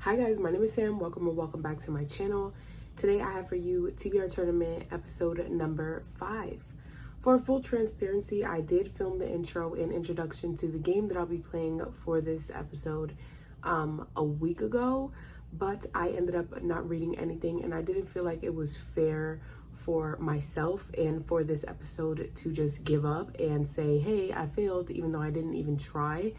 Hi guys, my name is Sam. Welcome or welcome back to my channel. Today I have for you TBR Tournament episode number 5. For full transparency, I did film the intro and introduction to the game that I'll be playing for this episode a week ago, but I ended up not reading anything and I didn't feel like it was fair for myself and for this episode to just give up and say, hey, I failed, even though I didn't even try.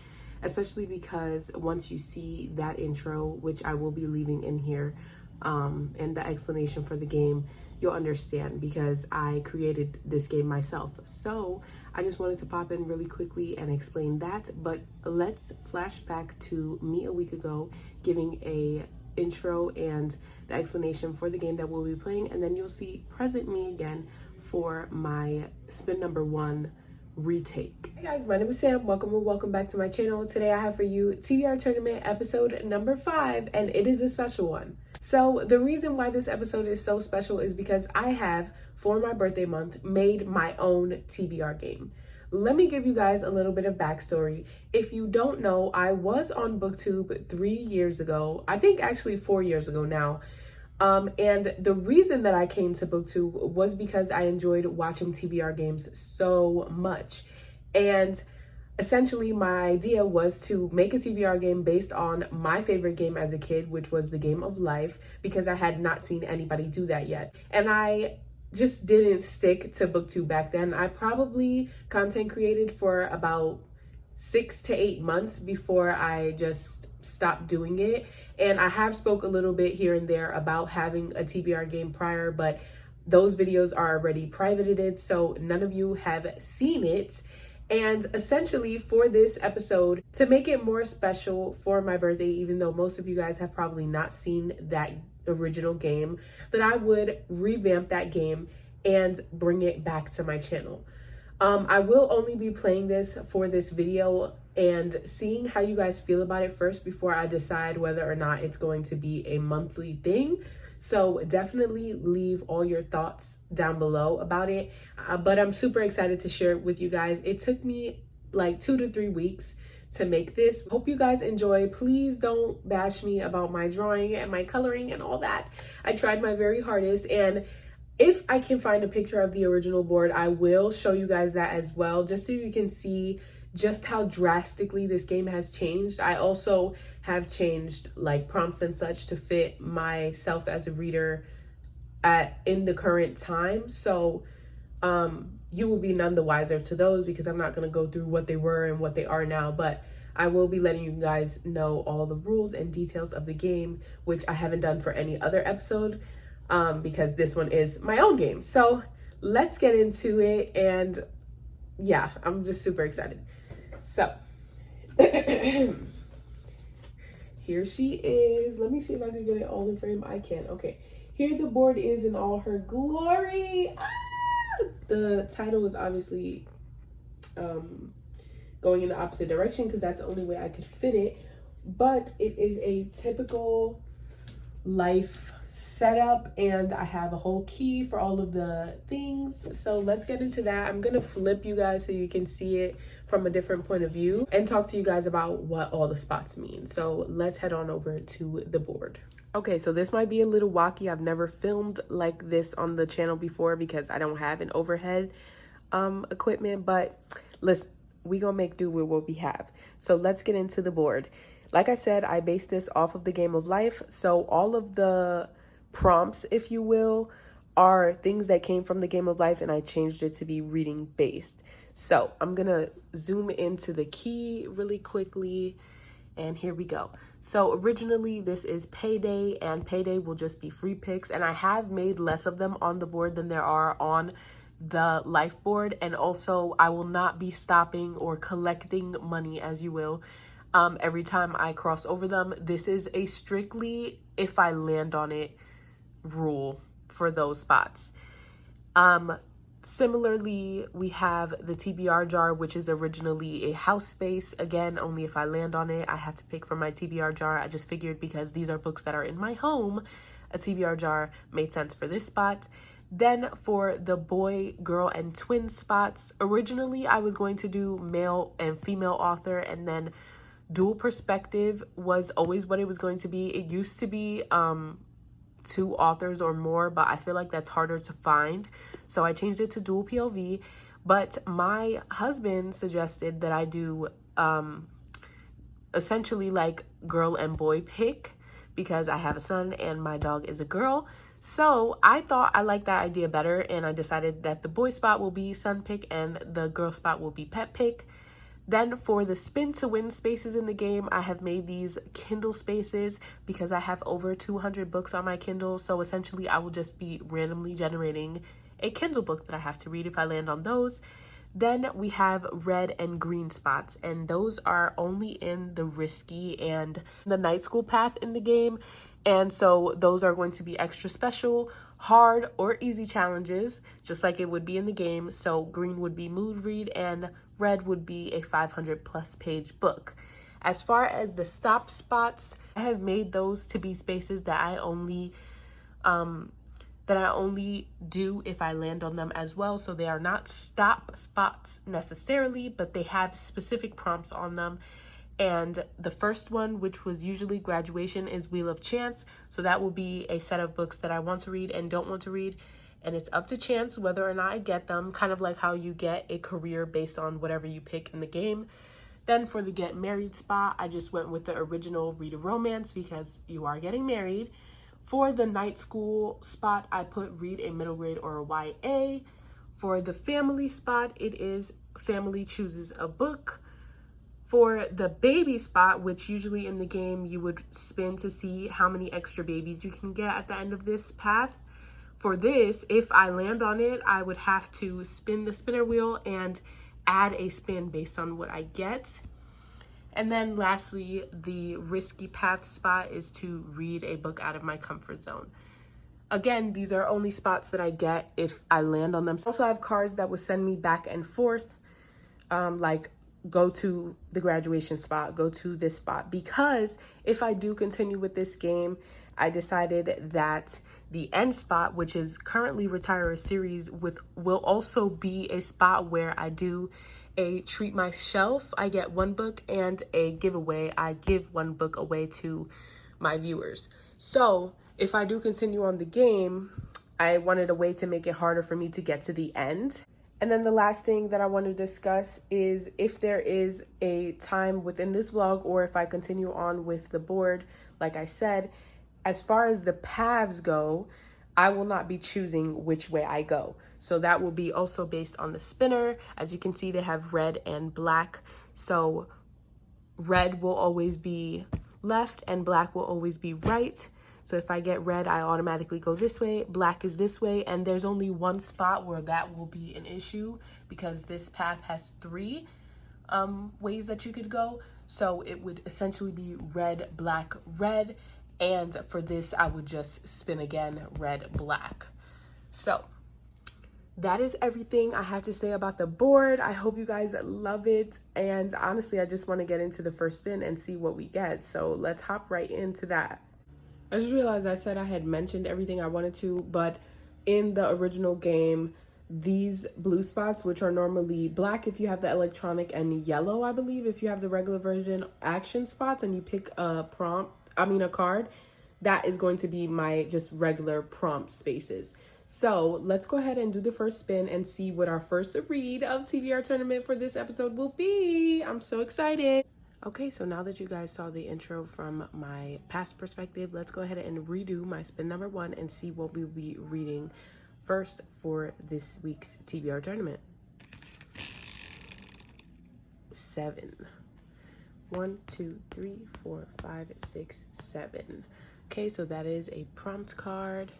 Especially because once you see that intro, which I will be leaving in here, and the explanation for the game, you'll understand because I created this game myself. So I just wanted to pop in really quickly and explain that. But let's flash back to me a week ago, giving a intro and the explanation for the game that we'll be playing, and then you'll see present me again for my spin number 1 retake. Hey guys, my name is Sam. Welcome or welcome back to my channel. Today I have for you TBR Tournament episode number 5, and it is a special one. So the reason why this episode is so special is because I have, for my birthday month, made my own TBR game. Let me give you guys a little bit of backstory. If you don't know, I was on BookTube 3 years ago. I think actually 4 years ago now. And the reason that I came to BookTube was because I enjoyed watching TBR games so much. And essentially my idea was to make a TBR game based on my favorite game as a kid, which was the game of life, because I had not seen anybody do that yet. And I just didn't stick to BookTube back then. I probably content created for about 6 to 8 months before I just stopped doing it. And I have spoke a little bit here and there about having a TBR game prior, but those videos are already privated, so none of you have seen it. And essentially for this episode, to make it more special for my birthday, even though most of you guys have probably not seen that original game, that I would revamp that game and bring it back to my channel. I will only be playing this for this video and seeing how you guys feel about it first before I decide whether or not it's going to be a monthly thing. So definitely leave all your thoughts down below about it. But I'm super excited to share it with you guys. It took me like 2 to 3 weeks to make this. Hope you guys enjoy. Please don't bash me about my drawing and my coloring and all that. I tried my very hardest, and if I can find a picture of the original board, I will show you guys that as well, just so you can see just how drastically this game has changed. I also have changed like prompts and such to fit myself as a reader in the current time. So you will be none the wiser to those, because I'm not going to go through what they were and what they are now, but I will be letting you guys know all the rules and details of the game, which I haven't done for any other episode. Because this one is my own game. So let's get into it. And yeah, I'm just super excited. So here she is. Let me see if I can get it all in frame. I can. Okay. Here the board is in all her glory. The title is obviously going in the opposite direction because that's the only way I could fit it. But it is a typical life setup, and I have a whole key for all of the things. So let's get into that. I'm gonna flip you guys so you can see it from a different point of view and talk to you guys about what all the spots mean. So let's head on over to the board. Okay, so this might be a little wacky. I've never filmed like this on the channel before because I don't have an overhead equipment, but listen, we gonna make do with what we have. So let's get into the board. Like I said, I based this off of the game of life. So all of the prompts, if you will, are things that came from the game of life, and I changed it to be reading based. So I'm gonna zoom into the key really quickly, and here we go. So originally this is Payday, and Payday will just be free picks, and I have made less of them on the board than there are on the life board. And also I will not be stopping or collecting money, as you will, every time I cross over them. This is a strictly if I land on it rule for those spots. Similarly, we have the TBR jar, which is originally a house space. Again, only if I land on it. I have to pick from my TBR jar. I just figured because these are books that are in my home, a TBR jar made sense for this spot. Then for the boy, girl, and twin spots, originally I was going to do male and female author, and then dual perspective was always what it was going to be. It used to be 2 authors or more, but I feel like that's harder to find. So I changed it to dual POV. But my husband suggested that I do essentially like girl and boy pick, because I have a son and my dog is a girl. So I thought I liked that idea better, and I decided that the boy spot will be son pick and the girl spot will be pet pick. Then for the spin to win spaces in the game, I have made these Kindle spaces because I have over 200 books on my Kindle. So essentially I will just be randomly generating a Kindle book that I have to read if I land on those. Then we have red and green spots, and those are only in the risky and the night school path in the game. And so those are going to be extra special, hard or easy challenges, just like it would be in the game. So green would be mood read and red would be a 500+ page book. As far as the stop spots, I have made those to be spaces that I only do if I land on them as well. So they are not stop spots necessarily, but they have specific prompts on them. And the first one, which was usually graduation, is Wheel of Chance. So that will be a set of books that I want to read and don't want to read. And it's up to chance whether or not I get them, kind of like how you get a career based on whatever you pick in the game. Then for the get married spot, I just went with the original read a romance because you are getting married. For the night school spot, I put read a middle grade or a YA. For the family spot, it is family chooses a book. For the baby spot, which usually in the game you would spin to see how many extra babies you can get at the end of this path. For this, if I land on it, I would have to spin the spinner wheel and add a spin based on what I get. And then lastly, the risky path spot is to read a book out of my comfort zone. Again, these are only spots that I get if I land on them. I also have cards that would send me back and forth, like go to the graduation spot, go to this spot, because if I do continue with this game, I decided that the end spot, which is currently Retire a Series, will also be a spot where I do a treat my shelf. I get 1 book, and a giveaway. I give 1 book away to my viewers. So if I do continue on the game, I wanted a way to make it harder for me to get to the end. And then the last thing that I want to discuss is if there is a time within this vlog, or if I continue on with the board, like I said, as far as the paths go, I will not be choosing which way I go. So that will be also based on the spinner. As you can see, they have red and black. So red will always be left and black will always be right. So if I get red, I automatically go this way, black is this way, and there's only 1 spot where that will be an issue because this path has 3 ways that you could go. So it would essentially be red, black, red, and for this, I would just spin again, red, black. So that is everything I have to say about the board. I hope you guys love it, and honestly, I just want to get into the first spin and see what we get. So let's hop right into that. I just realized I said I had mentioned everything I wanted to, but in the original game, these blue spots, which are normally black if you have the electronic and yellow, I believe, if you have the regular version, action spots, and you pick a card, that is going to be my just regular prompt spaces. So let's go ahead and do the first spin and see what our first read of TBR tournament for this episode will be. I'm so excited. Okay, so now that you guys saw the intro from my past perspective, let's go ahead and redo my spin number 1 and see what we'll be reading first for this week's TBR tournament. 7. 1, 2, 3, 4, 5, 6, 7. Okay, so that is a prompt card.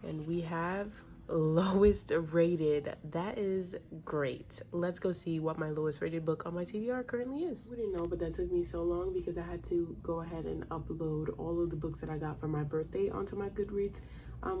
And we have lowest rated. That is great. Let's go see what my lowest rated book on my TBR currently is. I didn't know, but that took me so long because I had to go ahead and upload all of the books that I got for my birthday onto my Goodreads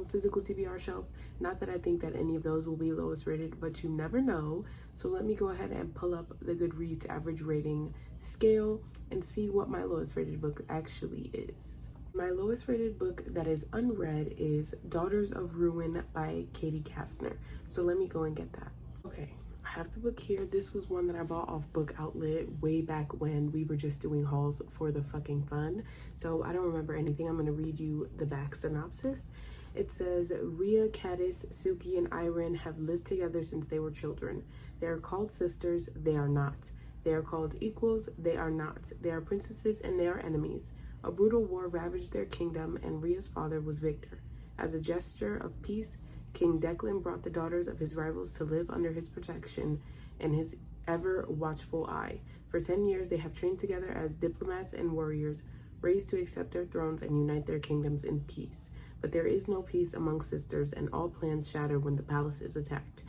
physical TBR shelf. Not that I think that any of those will be lowest rated, but you never know. So let me go ahead and pull up the Goodreads average rating scale and see what my lowest rated book actually is. My lowest rated book that is unread is Daughters of Ruin by Katie Kastner. So let me go and get that. Okay, I have the book here. This was one that I bought off Book Outlet way back when we were just doing hauls for the fucking fun. So I don't remember anything. I'm going to read you the back synopsis. It says, Rhea, Caddis, Suki, and Iron have lived together since they were children. They are called sisters. They are not. They are called equals. They are not. They are princesses and they are enemies. A brutal war ravaged their kingdom, and Rhea's father was victor. As a gesture of peace, King Declan brought the daughters of his rivals to live under his protection and his ever-watchful eye. For 10 years, they have trained together as diplomats and warriors, raised to accept their thrones and unite their kingdoms in peace. But there is no peace among sisters, and all plans shatter when the palace is attacked.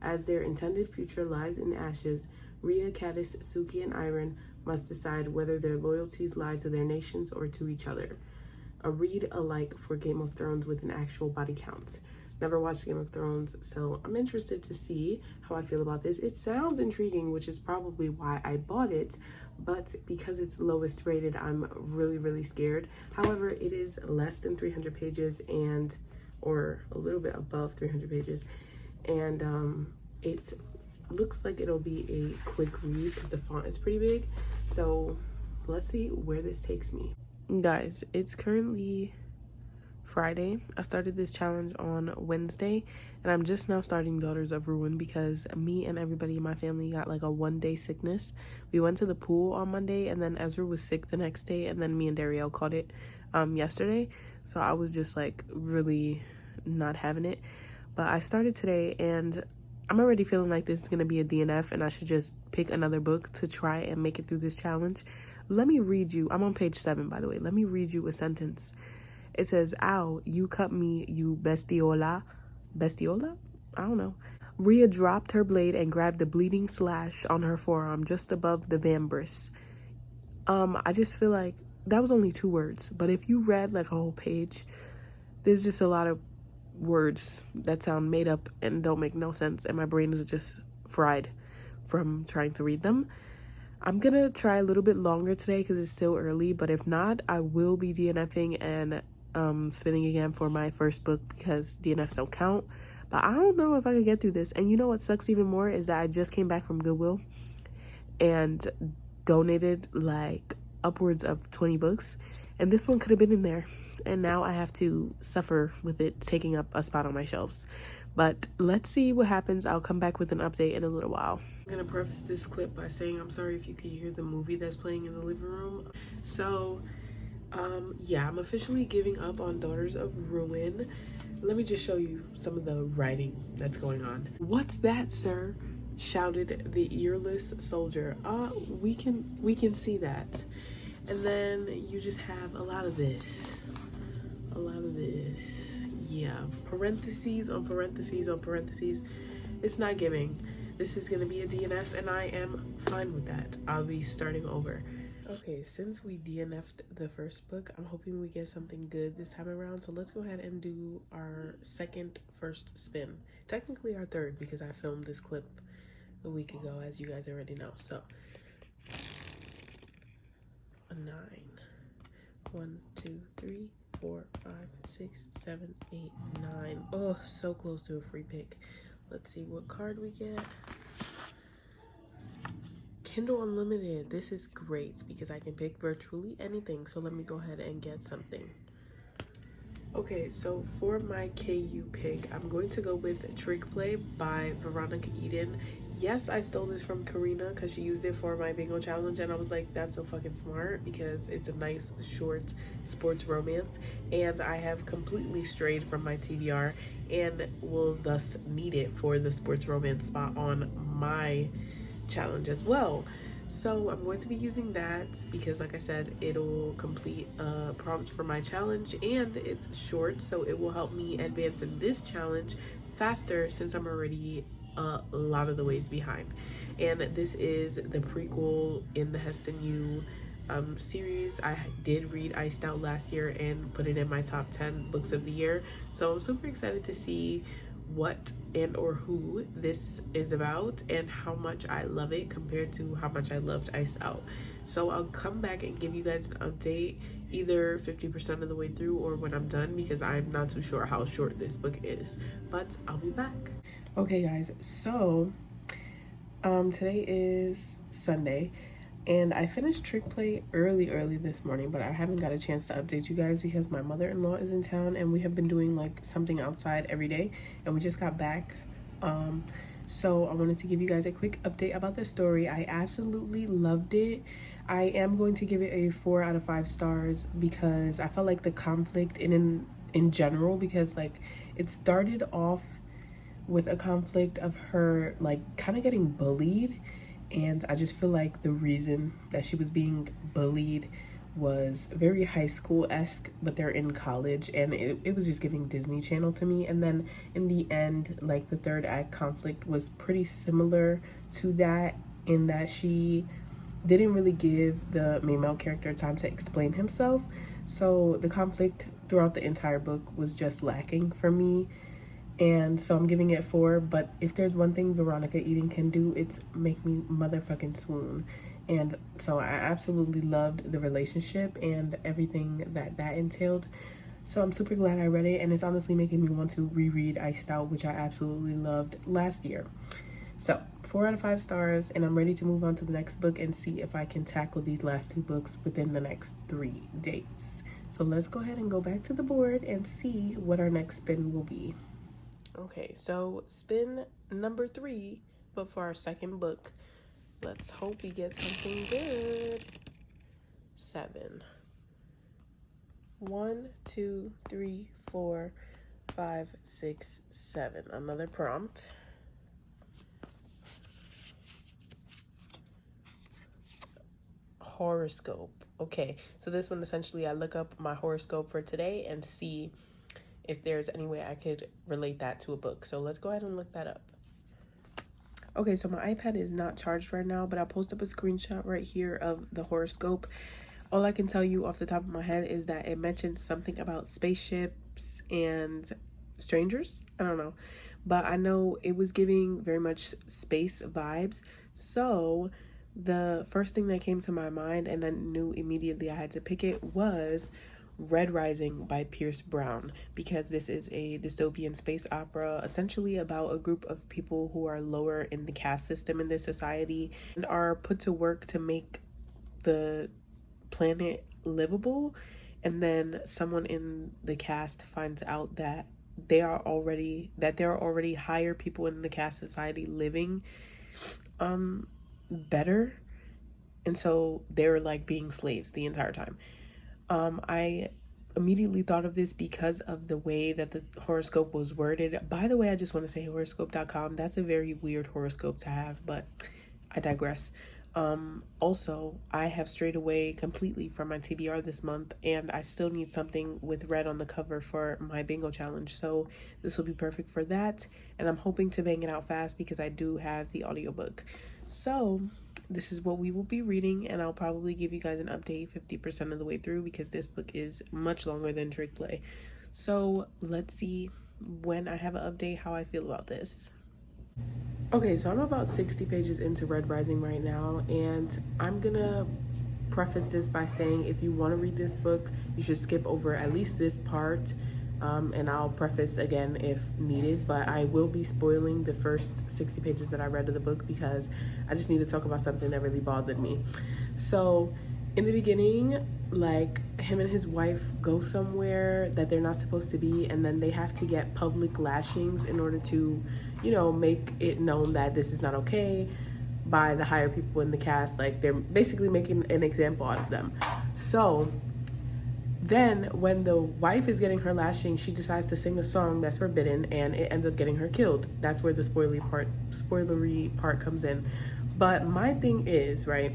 As their intended future lies in ashes, Rhea, Caddis, Suki, and Iron must decide whether their loyalties lie to their nations or to each other. A read alike for Game of Thrones with an actual body count. Never watched Game of Thrones, so I'm interested to see how I feel about this. It sounds intriguing, which is probably why I bought it, but because it's lowest rated, I'm really scared. However, it is less than 300 pages or a little bit above 300 pages, and it looks like it'll be a quick read because the font is pretty big. So let's see where this takes me. Guys, it's currently Friday. I started this challenge on Wednesday, and I'm just now starting Daughters of Ruin because me and everybody in my family got like a one-day sickness. We went to the pool on Monday, and then Ezra was sick the next day, and then me and Darielle caught it yesterday. So I was just like really not having it. But I started today, and I'm already feeling like this is gonna be a DNF, and I should just pick another book to try and make it through this challenge. Let me read you. I'm on page 7, by the way. Let me read you a sentence. It says, ow, you cut me, you bestiola. Bestiola? I don't know. Rhea dropped her blade and grabbed a bleeding slash on her forearm just above the vambrace. I just feel like that was only 2 words. But if you read like a whole page, there's just a lot of words that sound made up and don't make no sense. And my brain is just fried from trying to read them. I'm gonna try a little bit longer today because it's still early. But if not, I will be DNFing and spinning again for my first book because DNFs don't count. But I don't know if I can get through this. And you know what sucks even more is that I just came back from Goodwill and donated like upwards of 20 books, and this one could have been in there, and now I have to suffer with it taking up a spot on my shelves. But let's see what happens. I'll come back with an update in a little while. I'm gonna preface this clip by saying I'm sorry if you can hear the movie that's playing in the living room. So yeah, I'm officially giving up on Daughters of Ruin. Let me just show you some of the writing that's going on. What's that, sir? Shouted the earless soldier. We can see that. And then you just have a lot of this. Yeah, parentheses on parentheses on parentheses. It's not giving. This is gonna be a DNF, and I am fine with that. I'll be starting over. Okay, since we DNF'd the first book, I'm hoping we get something good this time around. So let's go ahead and do our first spin. Technically our third, because I filmed this clip a week ago, as you guys already know. So a 9. 1, 2, 3, 4, 5, 6, 7, 8, 9. Oh, so close to a free pick. Let's see what card we get. Kindle Unlimited. This is great because I can pick virtually anything. So let me go ahead and get something. Okay, so for my KU pick, I'm going to go with Trick Play by Veronica Eden. Yes, I stole this from Karina because she used it for my bingo challenge, and I was like, that's so fucking smart because it's a nice short sports romance, and I have completely strayed from my TBR and will thus need it for the sports romance spot on my challenge as well. So I'm going to be using that because, like I said, it'll complete a prompt for my challenge, and it's short, so it will help me advance in this challenge faster since I'm already a lot of the ways behind. And this is the prequel in the Heston U series. I did read Iced Out last year and put it in my top 10 books of the year, so I'm super excited to see what and or who this is about and how much I love it compared to how much I loved Iced Out. So I'll come back and give you guys an update either 50% of the way through or when I'm done, because I'm not too sure how short this book is, but I'll be back. Okay guys, so Today is Sunday, and I finished Trick Play early this morning, but I haven't got a chance to update you guys because my mother-in-law is in town and we have been doing like something outside every day, and we just got back. So I wanted to give you guys a quick update about the story. I absolutely loved it. I am going to give it a 4 out of 5 stars because I felt like the conflict in general, because like it started off with a conflict of her like kind of getting bullied, and I just feel like the reason that she was being bullied was very high school-esque, but they're in college, and it was just giving Disney Channel to me. And then in the end, like the third act conflict was pretty similar to that, in that she didn't really give the main male character time to explain himself. So the conflict throughout the entire book was just lacking for me, and so I'm giving it 4. But if there's one thing Veronica Eden can do, it's make me motherfucking swoon. And so I absolutely loved the relationship and everything that entailed. So I'm super glad I read it, and it's honestly making me want to reread Iced Out, which I absolutely loved last year. So 4 out of 5 stars, and I'm ready to move on to the next book and see if I can tackle these last 2 books within the next 3 days. So let's go ahead and go back to the board and see what our next spin will be. Okay, so spin number 3, but for our second book, let's hope we get something good. 7. 1, 2, 3, 4, 5, 6, 7. Another prompt. Horoscope. Okay, so this one essentially I look up my horoscope for today and see if there's any way I could relate that to a book. So let's go ahead and look that up. Okay, so my iPad is not charged right now, but I'll post up a screenshot right here of the horoscope. All I can tell you off the top of my head is that it mentions something about spaceships and strangers. I don't know, but I know it was giving very much space vibes. So the first thing that came to my mind, and I knew immediately I had to pick it, was Red Rising by Pierce Brown, because this is a dystopian space opera essentially about a group of people who are lower in the caste system in this society and are put to work to make the planet livable. And then someone in the cast finds out that there are already higher people in the caste society living better, and so they're like being slaves the entire time. I immediately thought of this because of the way that the horoscope was worded. By the way, I just want to say horoscope.com, that's a very weird horoscope to have, but I digress. Also, I have strayed away completely from my TBR this month, and I still need something with red on the cover for my bingo challenge. So this will be perfect for that, and I'm hoping to bang it out fast because I do have the audiobook. So this is what we will be reading, and I'll probably give you guys an update 50% of the way through because this book is much longer than Trick Play. So let's see when I have an update how I feel about this. Okay, so I'm about 60 pages into Red Rising right now, and I'm gonna preface this by saying if you want to read this book, you should skip over at least this part. And I'll preface again if needed, but I will be spoiling the first 60 pages that I read of the book because I just need to talk about something that really bothered me. So in the beginning, like, him and his wife go somewhere that they're not supposed to be, and then they have to get public lashings in order to, you know, make it known that this is not okay by the higher people in the cast. Like, they're basically making an example out of them. So then when the wife is getting her lashing, she decides to sing a song that's forbidden, and it ends up getting her killed. That's where the spoilery part comes in. But my thing is, right,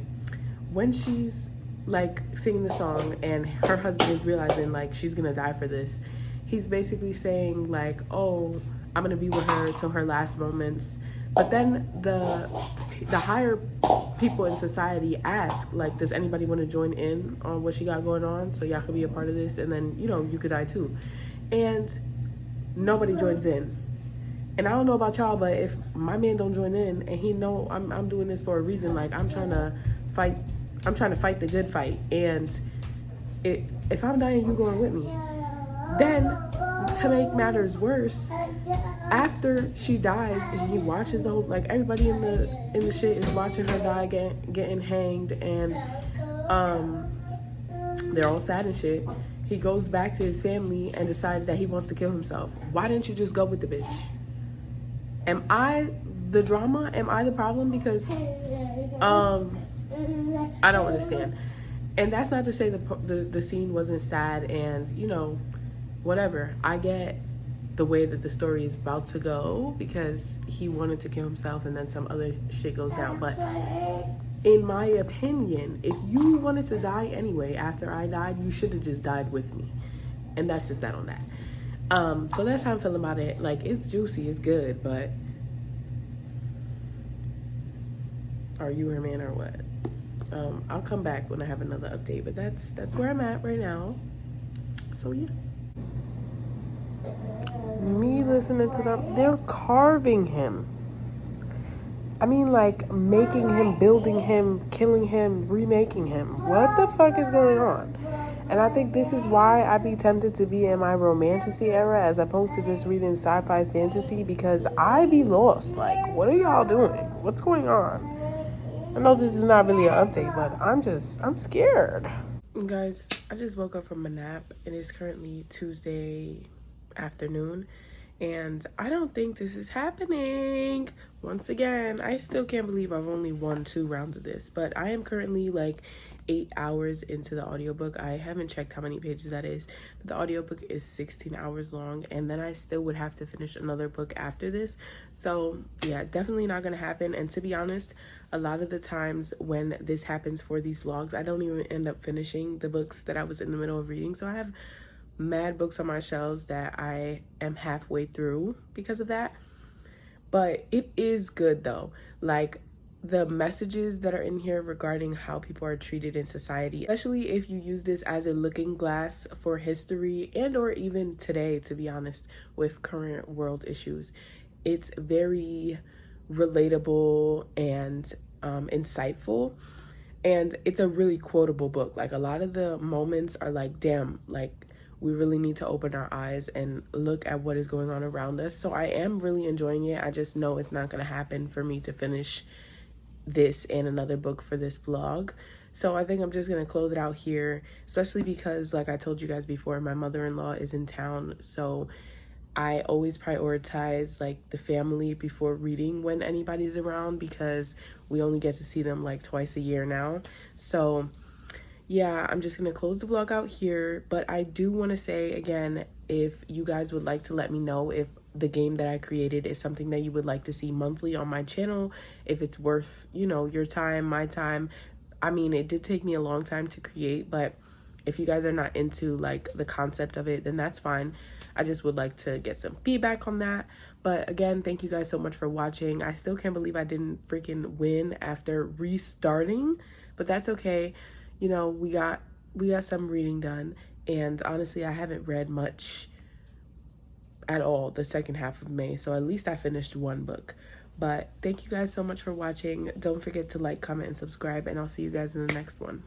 when she's like singing the song and her husband is realizing like she's gonna die for this, he's basically saying like, oh, I'm gonna be with her till her last moments. But then the higher people in society ask, like, does anybody want to join in on what she got going on so y'all could be a part of this, and then, you know, you could die too. And nobody joins in. And I don't know about y'all, but if my man don't join in and he know I'm doing this for a reason, like, I'm trying to fight the good fight, and if I'm dying, you going with me, then to make matters worse, after she dies, and he watches the whole, like, everybody in the shit is watching her die, getting hanged, and they're all sad and shit. He goes back to his family and decides that he wants to kill himself. Why didn't you just go with the bitch? Am I the drama? Am I the problem? Because I don't understand. And that's not to say the scene wasn't sad and, you know, whatever. I get the way that the story is about to go because he wanted to kill himself and then some other shit goes down. But in my opinion, if you wanted to die anyway after I died, you should have just died with me. And that's just that on that. So that's how I'm feeling about it. Like, it's juicy, it's good, but are you her man or what? I'll come back when I have another update, but that's where I'm at right now. So yeah. Me listening to them, they're carving him. I mean, like, making him, building him, killing him, remaking him. What the fuck is going on? And I think this is why I be tempted to be in my romantasy era as opposed to just reading sci-fi fantasy, because I be lost. Like, what are y'all doing? What's going on? I know this is not really an update, but I'm scared. Guys, I just woke up from a nap and it's currently Tuesday afternoon. And I don't think this is happening. Once again, I still can't believe I've only won 2 rounds of this. But I am currently like 8 hours into the audiobook. I haven't checked how many pages that is. But the audiobook is 16 hours long. And then I still would have to finish another book after this. So yeah, definitely not going to happen. And to be honest, a lot of the times when this happens for these vlogs, I don't even end up finishing the books that I was in the middle of reading. So I have mad books on my shelves that I am halfway through because of that. But it is good though. Like, the messages that are in here regarding how people are treated in society, especially if you use this as a looking glass for history and or even today, to be honest, with current world issues. It's very relatable and insightful. And it's a really quotable book. Like, a lot of the moments are like, damn, like, we really need to open our eyes and look at what is going on around us. So I am really enjoying it. I just know it's not going to happen for me to finish this and another book for this vlog. So I think I'm just going to close it out here, especially because, like I told you guys before, my mother-in-law is in town. So I always prioritize like the family before reading when anybody's around, because we only get to see them like twice a year now. So yeah, I'm just going to close the vlog out here. But I do want to say again, if you guys would like to let me know if the game that I created is something that you would like to see monthly on my channel, if it's worth, you know, your time, my time. I mean, it did take me a long time to create, but if you guys are not into like the concept of it, then that's fine. I just would like to get some feedback on that. But again, thank you guys so much for watching. I still can't believe I didn't freaking win after restarting, but that's okay. You know, we got some reading done, and honestly, I haven't read much at all the second half of May, so at least I finished 1 book. But thank you guys so much for watching. Don't forget to like, comment, and subscribe, and I'll see you guys in the next one.